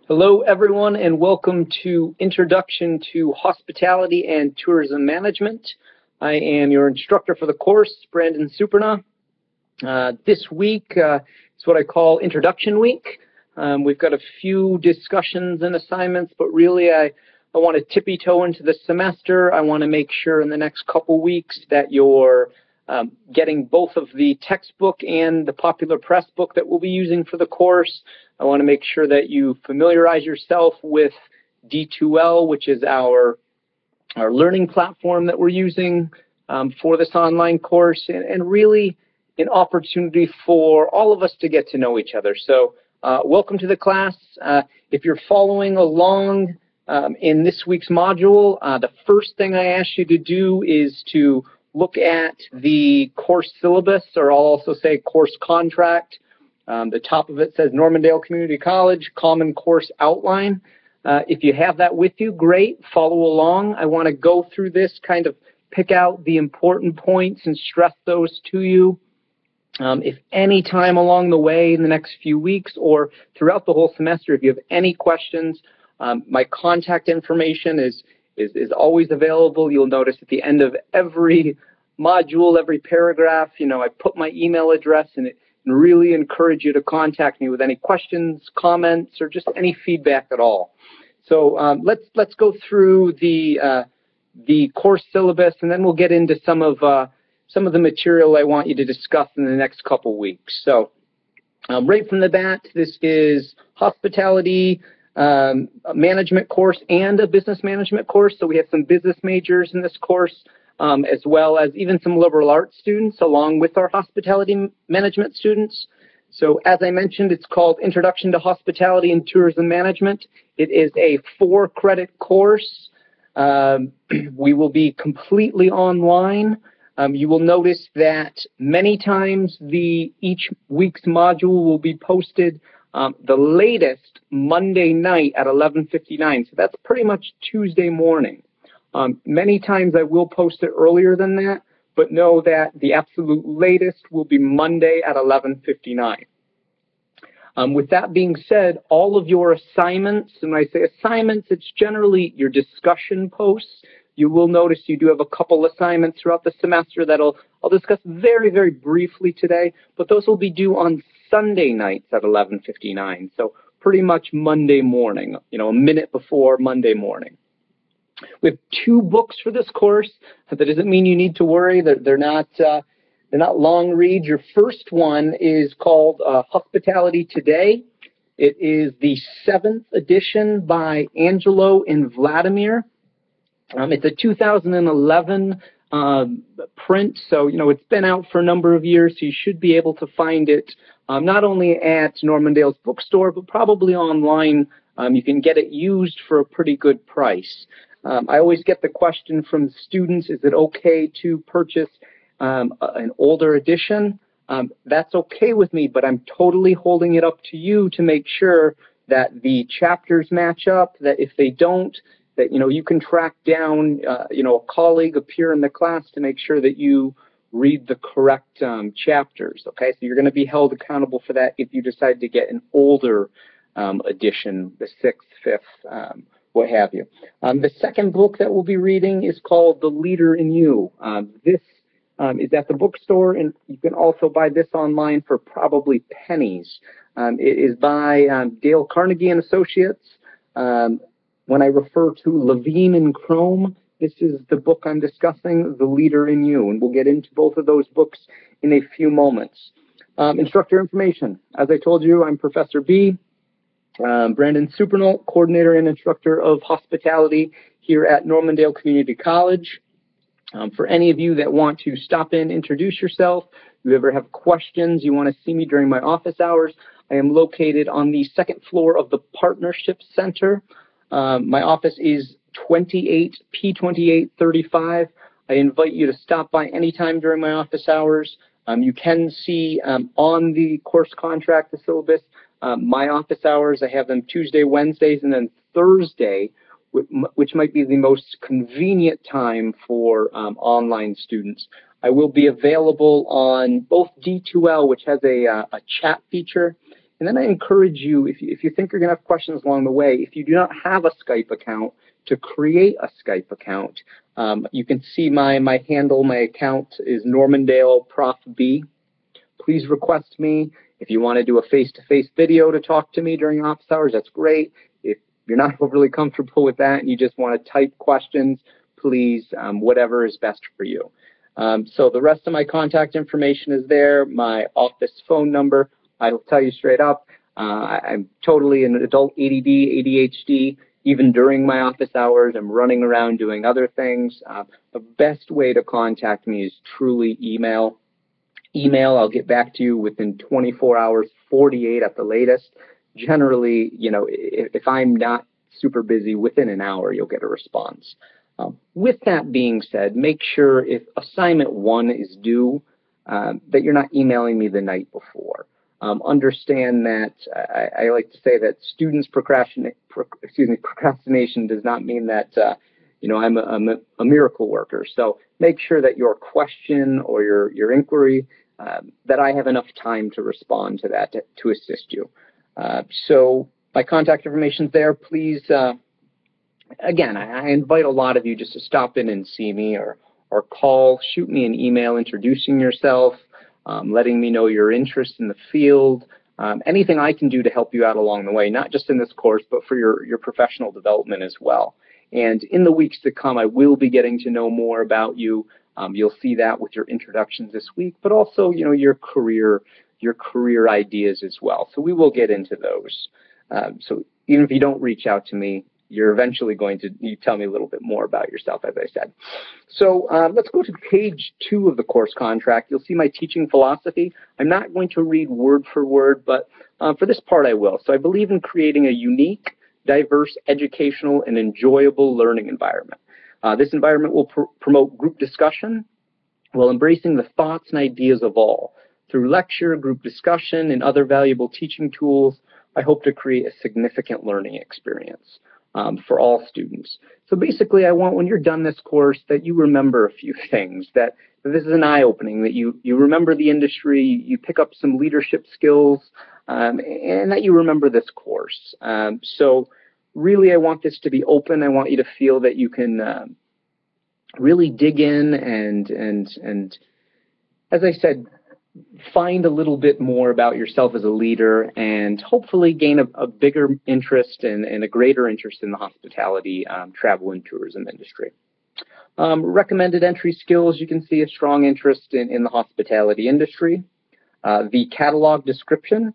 Hello, everyone, and welcome to Introduction to Hospitality and Tourism Management. I am your instructor for the course, Brandon Superna. This week is what I call Introduction Week. We've got a few discussions and assignments, but really I want to tippy-toe into the semester. I want to make sure in the next couple weeks that you're getting both of the textbook and the popular press book that we'll be using for the course. I want to make sure that you familiarize yourself with D2L, which is our learning platform that we're using for this online course, and really an opportunity for all of us to get to know each other. So welcome to the class. If you're following along in this week's module, the first thing I ask you to do is to look at the course syllabus, or I'll also say course contract. The top of it says Normandale Community College Common Course Outline. If you have that with you, great, follow along. I want to go through this, kind of pick out the important points and stress those to you. If any time along the way in the next few weeks or throughout the whole semester, if you have any questions, my contact information is always available. You'll notice at the end of every module, every paragraph, I put my email address in it, and really encourage you to contact me with any questions, comments, or just any feedback at all. So let's go through the course syllabus, and then we'll get into some of the material I want you to discuss in the next couple weeks. So right from the bat, this is hospitality management course and a business management course. So we have some business majors in this course, as well as even some liberal arts students along with our hospitality management students. So as I mentioned, it's called Introduction to Hospitality and Tourism Management. It is a 4-credit course. We will be completely online. You will notice that many times each week's module will be posted the latest Monday night at 11:59. So that's pretty much Tuesday morning. Many times I will post it earlier than that, but know that the absolute latest will be Monday at 11:59. With that being said, all of your assignments, and when I say assignments, it's generally your discussion posts. You will notice you do have a couple assignments throughout the semester that I'll discuss very, very briefly today, but those will be due on Sunday nights at 11:59, so pretty much Monday morning, a minute before Monday morning. We have 2 books for this course. That doesn't mean you need to worry. They're not long reads. Your first one is called Hospitality Today. It is the 7th edition by Angelo and Vladimir. It's a 2011 print, so it's been out for a number of years, so you should be able to find it not only at Normandale's bookstore, but probably online. You can get it used for a pretty good price. I always get the question from students, is it okay to purchase an older edition? That's okay with me, but I'm totally holding it up to you to make sure that the chapters match up, that if they don't, that you can track down a colleague, a peer in the class to make sure that you read the correct chapters. Okay, so you're going to be held accountable for that if you decide to get an older edition, the 6th, 5th, what have you. The second book that we'll be reading is called The Leader in You. This is at the bookstore, and you can also buy this online for probably pennies. It is by Dale Carnegie and Associates. When I refer to Levine and Chrome, this is the book I'm discussing, The Leader in You, and we'll get into both of those books in a few moments. Instructor information. As I told you, I'm Professor B. Brandon Supernal, coordinator and instructor of hospitality here at Normandale Community College. For any of you that want to stop in, introduce yourself, you ever have questions, you want to see me during my office hours, I am located on the 2nd floor of the Partnership Center. My office is 28 P2835. I invite you to stop by anytime during my office hours. You can see on the course contract, the syllabus, my office hours. I have them Tuesday, Wednesdays, and then Thursday, which might be the most convenient time for online students. I will be available on both D2L, which has a chat feature, And then I encourage you, if you think you're going to have questions along the way, if you do not have a Skype account, to create a Skype account. You can see my handle, my account is Normandale Prof B. Please request me. If you want to do a face-to-face video to talk to me during office hours, that's great. If you're not overly comfortable with that and you just want to type questions, please, whatever is best for you. So the rest of my contact information is there, my office phone number. I'll tell you straight up, I'm totally an adult ADD, ADHD. Even during my office hours, I'm running around doing other things. The best way to contact me is truly email. Email, I'll get back to you within 24 hours, 48 at the latest. Generally, you know, if I'm not super busy, within an hour, you'll get a response. With that being said, make sure if assignment 1 is due, that you're not emailing me the night before. Understand that I like to say that students procrastination does not mean that you know, I'm a miracle worker. So make sure that your question or your inquiry, that I have enough time to respond to that to assist you. So my contact information is there. Please, again, I invite a lot of you just to stop in and see me or call, shoot me an email introducing yourself, letting me know your interest in the field, anything I can do to help you out along the way, not just in this course, but for your professional development as well. And in the weeks to come, I will be getting to know more about you. You'll see that with your introductions this week, but also, you know, your career ideas as well. So we will get into those. So even if you don't reach out to me, you're eventually going to tell me a little bit more about yourself, as I said. So let's go to page 2 of the course contract. You'll see my teaching philosophy. I'm not going to read word for word, but for this part I will. So I believe in creating a unique, diverse, educational, and enjoyable learning environment. This environment will promote group discussion while embracing the thoughts and ideas of all. Through lecture, group discussion, and other valuable teaching tools, I hope to create a significant learning experience for all students. So basically, I want, when you're done this course, that you remember a few things, that this is an eye-opening, that you remember the industry, you pick up some leadership skills, and that you remember this course. So really, I want this to be open. I want you to feel that you can really dig in and as I said, find a little bit more about yourself as a leader and hopefully gain a bigger interest and a greater interest in the hospitality, travel, and tourism industry. Recommended entry skills, you can see a strong interest in the hospitality industry. The catalog description,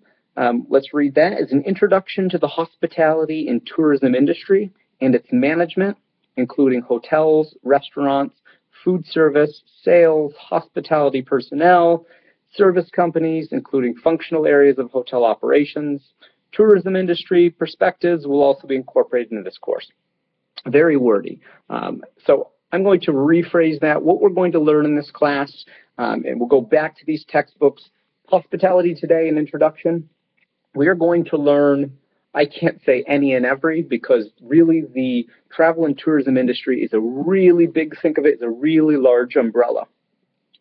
let's read that. As an introduction to the hospitality and tourism industry and its management, including hotels, restaurants, food service, sales, hospitality personnel, service companies, including functional areas of hotel operations, tourism industry perspectives will also be incorporated into this course. Very wordy. So I'm going to rephrase that. What we're going to learn in this class, and we'll go back to these textbooks, Hospitality Today, an introduction. We are going to learn, I can't say any and every, because really the travel and tourism industry is a really big, think of it as a really large umbrella.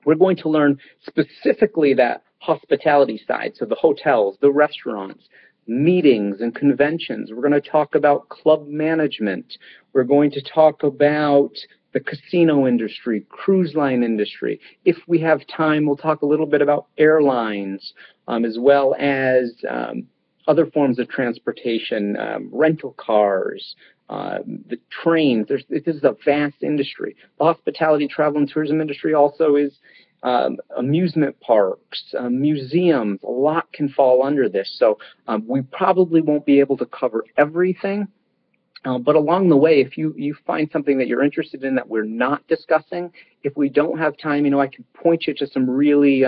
We're going to learn specifically that hospitality side, so the hotels, the restaurants, meetings and conventions. We're going to talk about club management. We're going to talk about the casino industry, cruise line industry. If we have time, we'll talk a little bit about airlines, as well as other forms of transportation, rental cars, the trains. This is a vast industry. The hospitality, travel, and tourism industry also is amusement parks, museums. A lot can fall under this. So we probably won't be able to cover everything. But along the way, if you find something that you're interested in that we're not discussing, if we don't have time, I can point you to some really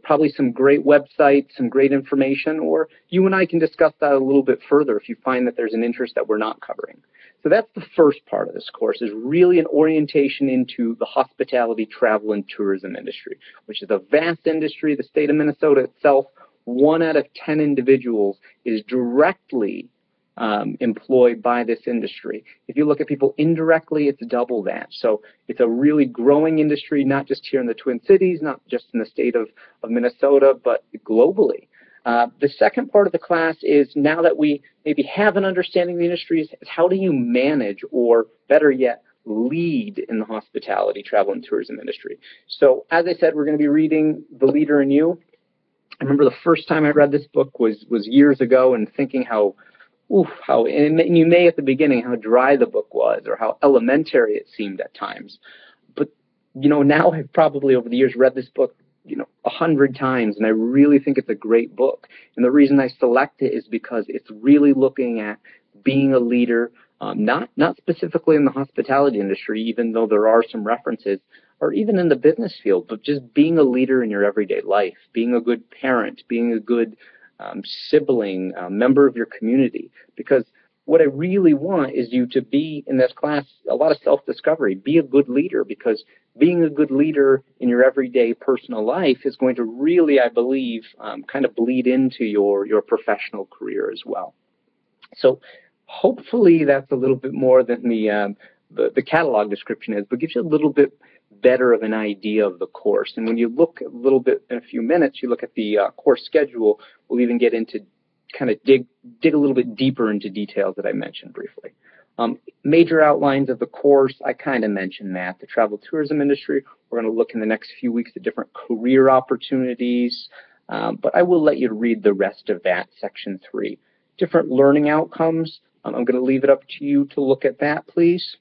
probably some great websites, some great information, or you and I can discuss that a little bit further if you find that there's an interest that we're not covering. So that's the first part of this course, is really an orientation into the hospitality, travel, and tourism industry, which is a vast industry. The state of Minnesota itself, 1 out of 10 individuals is directly employed by this industry. If you look at people indirectly, it's double that. So it's a really growing industry, not just here in the Twin Cities, not just in the state of Minnesota, but globally. The second part of the class is, now that we maybe have an understanding of the industry, is how do you manage, or better yet, lead in the hospitality, travel, and tourism industry. So as I said, we're going to be reading The Leader in You. I remember the first time I read this book was years ago, and thinking how and you may at the beginning, how dry the book was, or how elementary it seemed at times. But, now I've probably over the years read this book 100 times, and I really think it's a great book. And the reason I select it is because it's really looking at being a leader, not specifically in the hospitality industry, even though there are some references, or even in the business field, but just being a leader in your everyday life, being a good parent, being a good sibling, member of your community. Because what I really want is you to be, in this class, a lot of self-discovery. Be a good leader, because being a good leader in your everyday personal life is going to really, I believe, kind of bleed into your professional career as well. So hopefully that's a little bit more than the catalog description is, but gives you a little bit better of an idea of the course. And when you look a little bit, in a few minutes, you look at the course schedule, we'll even get into kind of dig a little bit deeper into details that I mentioned briefly. Major outlines of the course, I kind of mentioned that. The travel tourism industry, we're going to look in the next few weeks at different career opportunities, but I will let you read the rest of that, section 3. Different learning outcomes, I'm going to leave it up to you to look at that, please.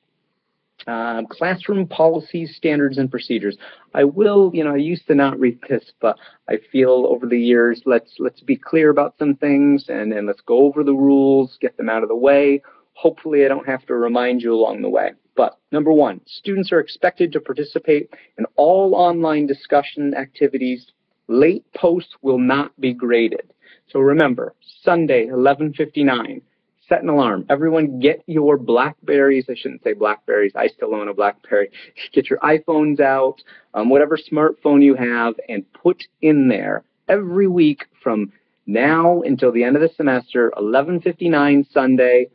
Classroom policies, standards, and procedures. I will, I used to not read this, but I feel over the years, let's be clear about some things, and let's go over the rules, get them out of the way. Hopefully I don't have to remind you along the way. But number 1, students are expected to participate in all online discussion activities. Late posts will not be graded. So remember, Sunday, 11:59. Set an alarm. Everyone get your Blackberries. I shouldn't say Blackberries. I still own a Blackberry. Get your iPhones out, whatever smartphone you have, and put in there every week from now until the end of the semester, 11:59 Sunday,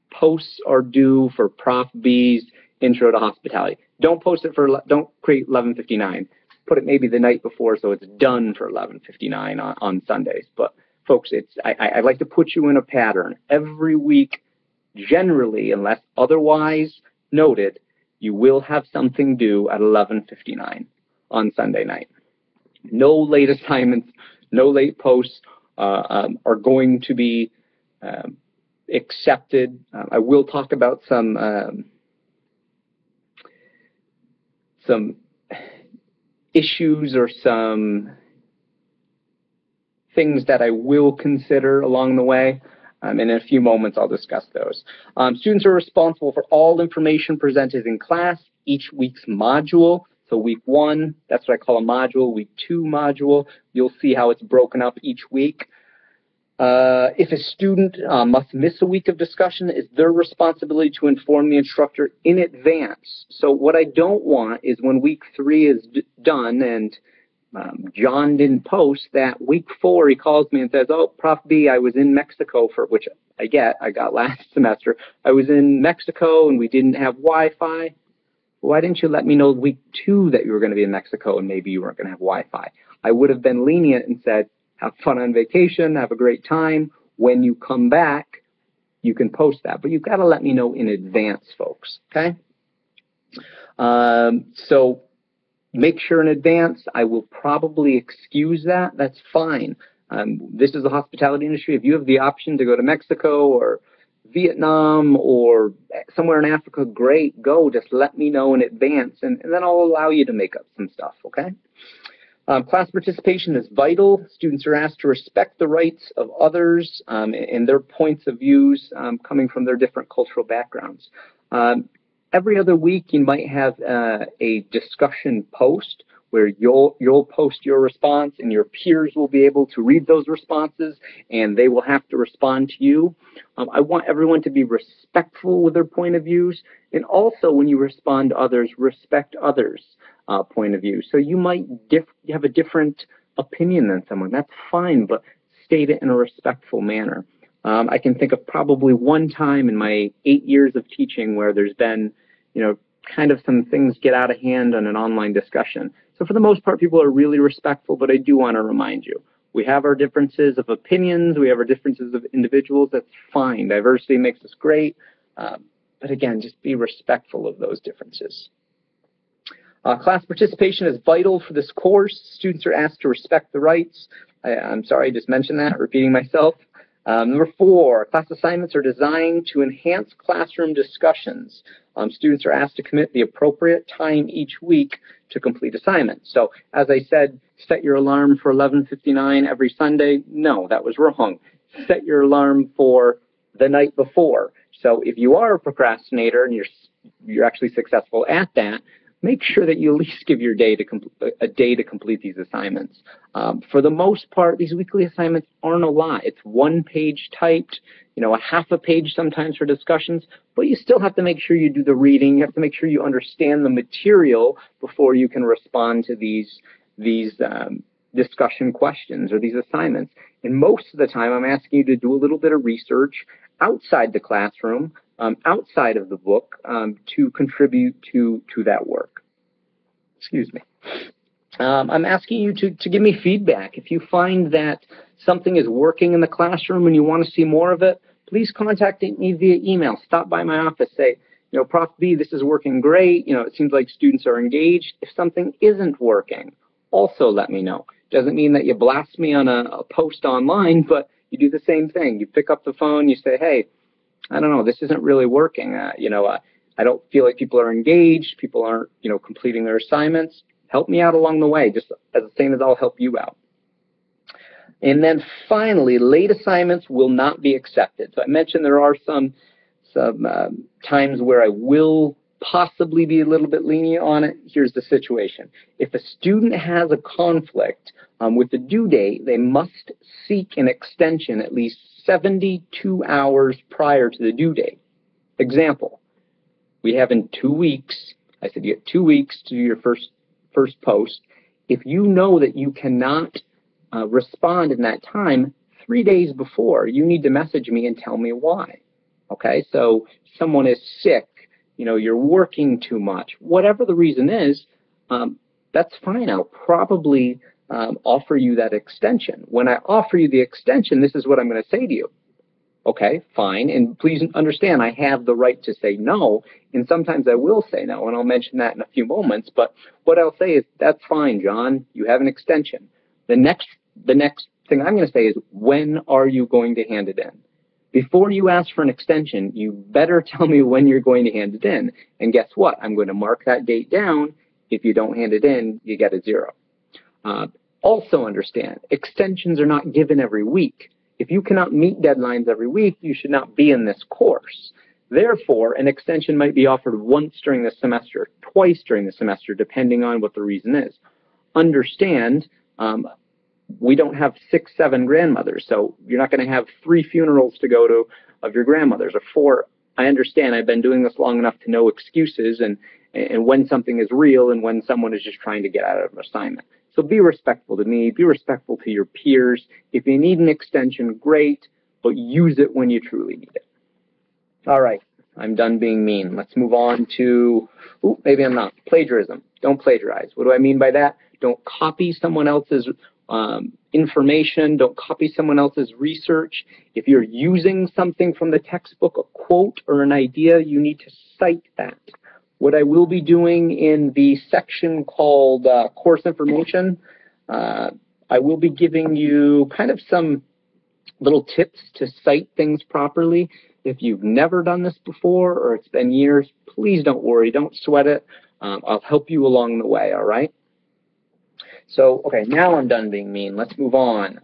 posts are due for Prof B's Intro to Hospitality. Don't post it don't create 11:59. Put it maybe the night before so it's done for 11:59 on Sundays. But folks, I like to put you in a pattern. Every week, generally, unless otherwise noted, you will have something due at 11:59 on Sunday night. No late assignments, no late posts are going to be accepted. I will talk about some issues or some things that I will consider along the way. And in a few moments, I'll discuss those. Students are responsible for all information presented in class, each week's module. So week 1, that's what I call a module. Week 2 module, you'll see how it's broken up each week. If a student must miss a week of discussion, it's their responsibility to inform the instructor in advance. So what I don't want is when week 3 is done and John didn't post, that week 4 he calls me and says, "Oh, Prof B, I was in Mexico," for which I got last semester. I was in Mexico and we didn't have Wi-Fi. Why didn't you let me know week 2 that you were going to be in Mexico and maybe you weren't going to have Wi-Fi? I would have been lenient and said, have fun on vacation, have a great time. When you come back, you can post that. But you've got to let me know in advance, folks, okay? So make sure in advance. I will probably excuse that. That's fine. This is the hospitality industry. If you have the option to go to Mexico or Vietnam or somewhere in Africa, great, go. Just let me know in advance, and then I'll allow you to make up some stuff, okay? Class participation is vital. Students are asked to respect the rights of others and their points of views coming from their different cultural backgrounds. Every other week, you might have a discussion post where you'll post your response and your peers will be able to read those responses and they will have to respond to you. I want everyone to be respectful with their point of views, and also when you respond to others, respect others' point of view. So you might have a different opinion than someone. That's fine, but state it in a respectful manner. I can think of probably one time in my 8 years of teaching where there's been, kind of some things get out of hand on an online discussion. So for the most part, people are really respectful, but I do want to remind you, We have our differences of opinions. We have our differences of individuals. That's fine. Diversity makes us great. But again, just be respectful of those differences. Class participation is vital for this course. Students are asked to respect the rights. I'm sorry, I just mentioned that, repeating myself. Number 4, class assignments are designed to enhance classroom discussions. Students are asked to commit the appropriate time each week to complete assignments. So, as I said, set your alarm for 11:59 every Sunday. No, that was wrong. Set your alarm for the night before. So if you are a procrastinator and you're actually successful at that, make sure that you at least give your day a day to complete these assignments. For the most part, these weekly assignments aren't a lot. It's 1 page typed, a half a page sometimes for discussions, but you still have to make sure you do the reading. You have to make sure you understand the material before you can respond to these discussion questions or these assignments. And most of the time, I'm asking you to do a little bit of research outside the classroom, outside of the book, to contribute to that work. Excuse me. I'm asking you to give me feedback. If you find that something is working in the classroom and you want to see more of it, please contact me via email. Stop by my office. Say, Prof B, this is working great. It seems like students are engaged. If something isn't working, also let me know. Doesn't mean that you blast me on a post online, but you do the same thing. You pick up the phone, you say, hey, I don't know, this isn't really working. I don't feel like people are engaged. People aren't, completing their assignments. Help me out along the way, just as the same as I'll help you out. And then finally, late assignments will not be accepted. So I mentioned there are some times where I will possibly be a little bit lenient on it. Here's the situation. If a student has a conflict with the due date, they must seek an extension at least 72 hours prior to the due date. Example, we have in 2 weeks, I said you get 2 weeks to do your first post. If you know that you cannot respond in that time, 3 days before, you need to message me and tell me why. Okay, so someone is sick, you're working too much, whatever the reason is, that's fine. I'll probably offer you that extension. When I offer you the extension, this is what I'm going to say to you. Okay, fine, and please understand I have the right to say no, and sometimes I will say no, and I'll mention that in a few moments, but what I'll say is, that's fine, John, you have an extension. The next thing I'm going to say is, when are you going to hand it in? Before you ask for an extension, you better tell me when you're going to hand it in, and guess what? I'm going to mark that date down. If you don't hand it in, you get a 0. Also understand, extensions are not given every week. If you cannot meet deadlines every week, you should not be in this course. Therefore, an extension might be offered once during the semester, twice during the semester, depending on what the reason is. Understand, we don't have 6, 7 grandmothers, so you're not going to have 3 funerals to go to of your grandmothers, or 4. I understand, I've been doing this long enough to know excuses and when something is real and when someone is just trying to get out of an assignment. So be respectful to me, be respectful to your peers. If you need an extension, great, but use it when you truly need it. All right, I'm done being mean. Let's move on to, maybe I'm not, plagiarism. Don't plagiarize. What do I mean by that? Don't copy someone else's information. Don't copy someone else's research. If you're using something from the textbook, a quote or an idea, you need to cite that. What I will be doing in the section called course information, I will be giving you kind of some little tips to cite things properly. If you've never done this before or it's been years, please don't worry, don't sweat it. I'll help you along the way, all right? So, okay, now I'm done being mean. Let's move on.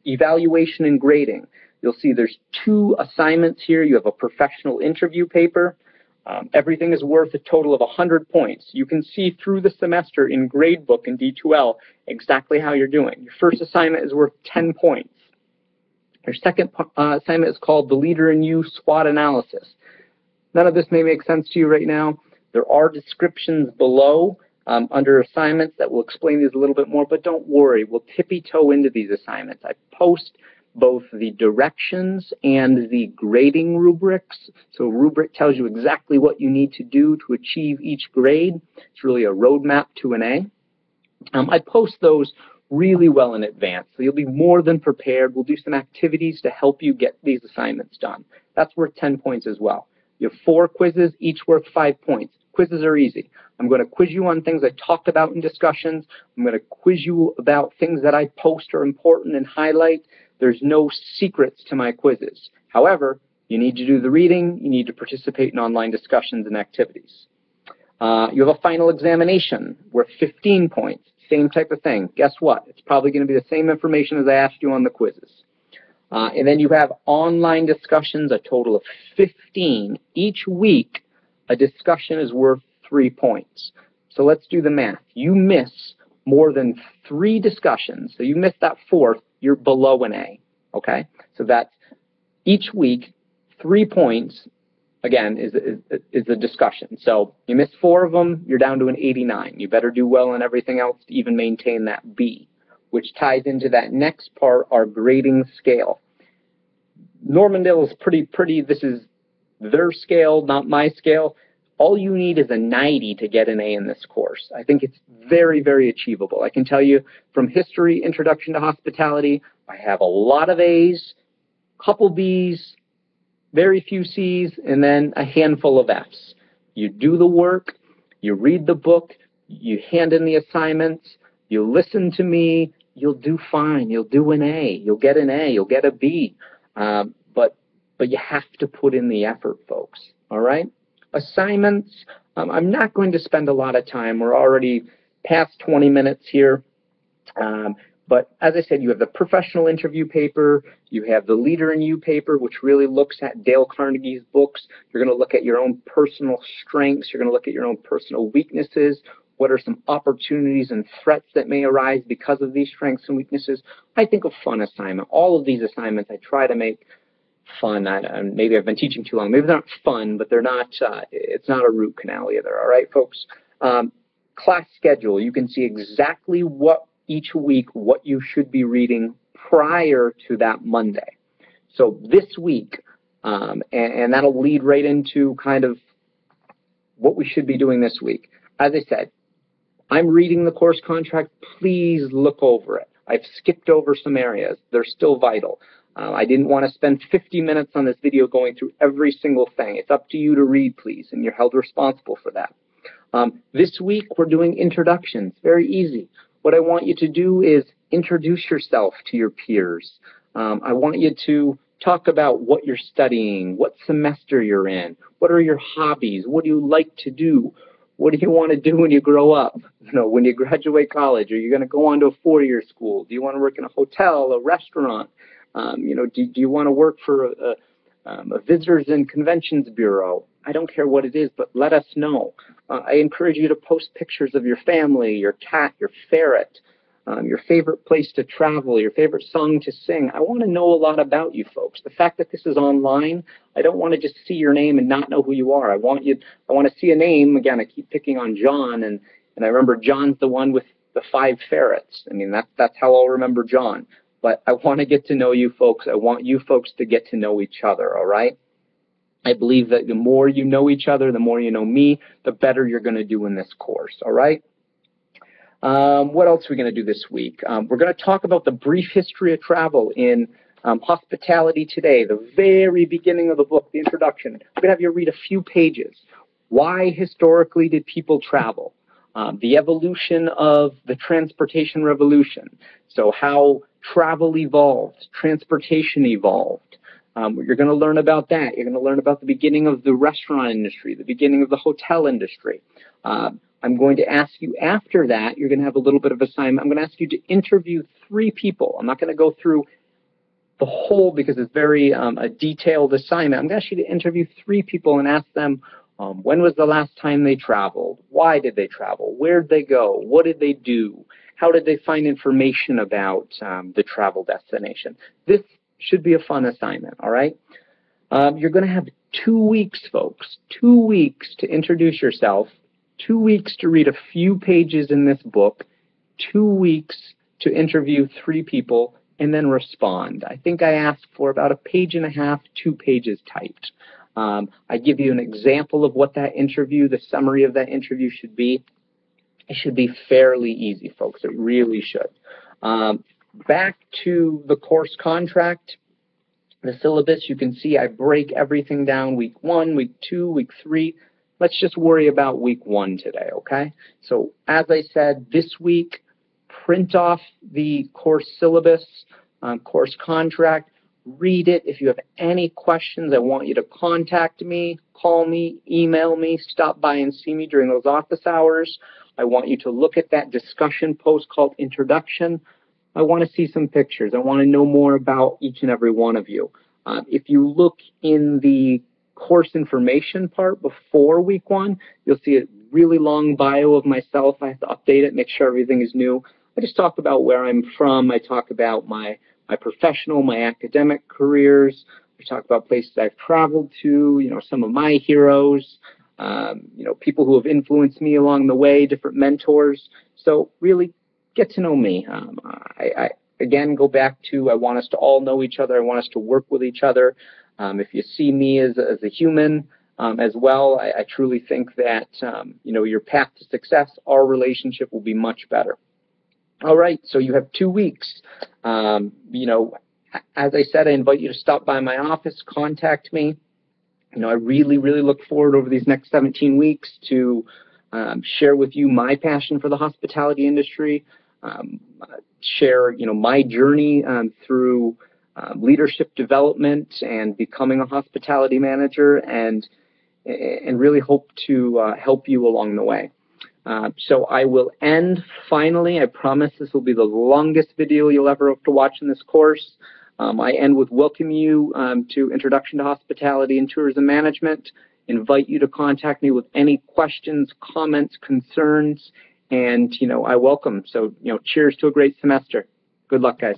Evaluation and grading. You'll see there's 2 assignments here. You have a professional interview paper. Everything is worth a total of 100 points. You can see through the semester in Gradebook and D2L exactly how you're doing. Your first assignment is worth 10 points. Your second assignment is called The Leader in You SWOT Analysis. None of this may make sense to you right now. There are descriptions below under assignments that will explain these a little bit more, but don't worry, we'll tippy-toe into these assignments. I post both the directions and the grading rubrics. So a rubric tells you exactly what you need to do to achieve each grade. It's really a roadmap to an A. I post those really well in advance. So you'll be more than prepared. We'll do some activities to help you get these assignments done. That's worth 10 points as well. You have 4 quizzes, each worth 5 points. Quizzes are easy. I'm going to quiz you on things I talked about in discussions. I'm going to quiz you about things that I post are important and highlight. There's no secrets to my quizzes. However, you need to do the reading. You need to participate in online discussions and activities. You have a final examination worth 15 points. Same type of thing. Guess what? It's probably going to be the same information as I asked you on the quizzes. And then you have online discussions, a total of 15. Each week, a discussion is worth 3 points. So let's do the math. You miss more than 3 discussions, so you miss that 4th, you're below an A. Okay? So that's each week, 3 points, again, is a discussion. So you miss 4 of them, you're down to an 89. You better do well in everything else to even maintain that B, which ties into that next part, our grading scale. Normandale is pretty, this is their scale, not my scale. All you need is a 90 to get an A in this course. I think it's very, very achievable. I can tell you from history, introduction to hospitality, I have a lot of A's, couple B's, very few C's, and then a handful of F's. You do the work, you read the book, you hand in the assignments, you listen to me, you'll do fine. You'll do an A. You'll get an A. You'll get a B. But you have to put in the effort, folks. All right? Assignments, I'm not going to spend a lot of time. We're already past 20 minutes here. But as I said, you have the professional interview paper. You have the Leader in You paper, which really looks at Dale Carnegie's books. You're going to look at your own personal strengths. You're going to look at your own personal weaknesses. What are some opportunities and threats that may arise because of these strengths and weaknesses? I think a fun assignment. All of these assignments I try to make fun. Maybe I've been teaching too long. Maybe they're not fun, but they're not. It's not a root canal either. All right, folks. Class schedule. You can see exactly what each week what you should be reading prior to that Monday. So this week, and that'll lead right into kind of what we should be doing this week. As I said, I'm reading the course contract. Please look over it. I've skipped over some areas. They're still vital. I didn't want to spend 50 minutes on this video going through every single thing. It's up to you to read, please, and you're held responsible for that. This week, we're doing introductions. Very easy. What I want you to do is introduce yourself to your peers. I want you to talk about what you're studying, what semester you're in, what are your hobbies, what do you like to do, what do you want to do when you grow up? You know, when you graduate college, are you going to go on to a 4-year school? Do you want to work in a hotel, a restaurant? You know, do you want to work for a Visitors and Conventions Bureau? I don't care what it is, but let us know. I encourage you to post pictures of your family, your cat, your ferret, your favorite place to travel, your favorite song to sing. I want to know a lot about you folks. The fact that this is online, I don't want to just see your name and not know who you are. I want to see a name. Again, I keep picking on John, and I remember John's the one with the 5 ferrets. I mean, that's how I'll remember John. But I want to get to know you folks. I want you folks to get to know each other, all right? I believe that the more you know each other, the more you know me, the better you're going to do in this course, all right? What else are we going to do this week? We're going to talk about the brief history of travel in Hospitality Today, the very beginning of the book, the introduction. I'm going to have you read a few pages. Why historically did people travel? The evolution of the transportation revolution. So how travel evolved, transportation evolved. You're going to learn about that. You're going to learn about the beginning of the restaurant industry, the beginning of the hotel industry. I'm going to ask you after that, you're going to have a little bit of assignment. I'm going to ask you to interview 3 people. I'm not going to go through the whole because it's very a detailed assignment. I'm going to ask you to interview 3 people and ask them, when was the last time they traveled? Why did they travel? Where did they go? What did they do? How did they find information about the travel destination? This should be a fun assignment, all right? You're going to have 2 weeks, folks, 2 weeks to introduce yourself, 2 weeks to read a few pages in this book, 2 weeks to interview 3 people, and then respond. I think I asked for about 1.5 pages, 2 pages typed. I give you an example of what that interview, the summary of that interview should be. It should be fairly easy, folks. It really should. Back to the course contract, the syllabus, you can see I break everything down: week 1, week 2, week 3. Let's just worry about week 1 today, okay? So as I said, this week, print off the course syllabus, course contract, read it. If you have any questions, I want you to contact me, call me, email me, stop by and see me during those office hours. I want you to look at that discussion post called Introduction. I want to see some pictures. I want to know more about each and every one of you. If you look in the course information part before week 1, you'll see a really long bio of myself. I have to update it, make sure everything is new. I just talk about where I'm from. I talk about my professional, my academic careers. I talk about places I've traveled to, you know, some of my heroes, you know, people who have influenced me along the way, different mentors. So really get to know me. I again go back to, I want us to all know each other. I want us to work with each other. If you see me as a human as well, I truly think that, you know, your path to success, our relationship will be much better. All right, so you have 2 weeks. You know, as I said, I invite you to stop by my office, contact me. You know, I really, really look forward over these next 17 weeks to share with you my passion for the hospitality industry, share, you know, my journey through leadership development and becoming a hospitality manager, and really hope to help you along the way. So I will end finally. I promise this will be the longest video you'll ever have to watch in this course. I end with welcoming you to Introduction to Hospitality and Tourism Management. Invite you to contact me with any questions, comments, concerns, and, you know, I welcome. So, you know, cheers to a great semester. Good luck, guys.